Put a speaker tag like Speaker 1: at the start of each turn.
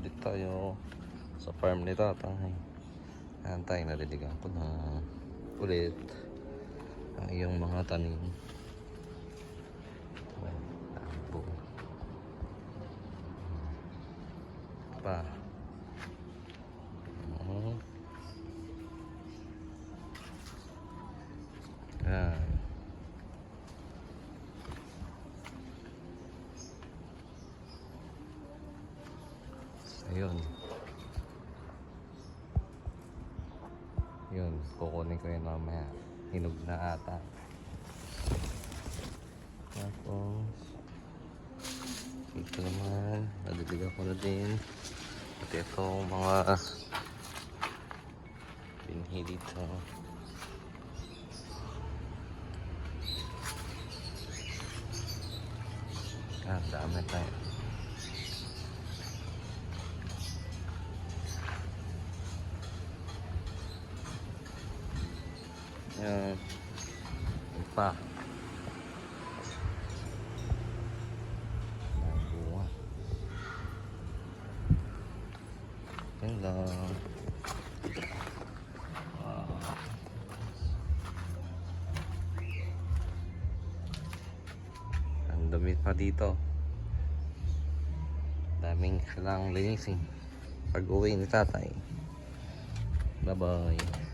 Speaker 1: ulit tayo sa farm ni tatay. Antay, naliligan ko na ulit ang iyong mga tanim. Tambo pa. Yan. Ayun. Yun, kukunin ko yun mamaya. Hinog na ata. Tapos ito naman, nadiligan ko na din. At itong mga binhi dito. Dami tayo. Yan. Pa. Bunga. Yan lang. Ang dami pa dito. Daming kailangang linisin pag uwi ni tatay. Bye bye.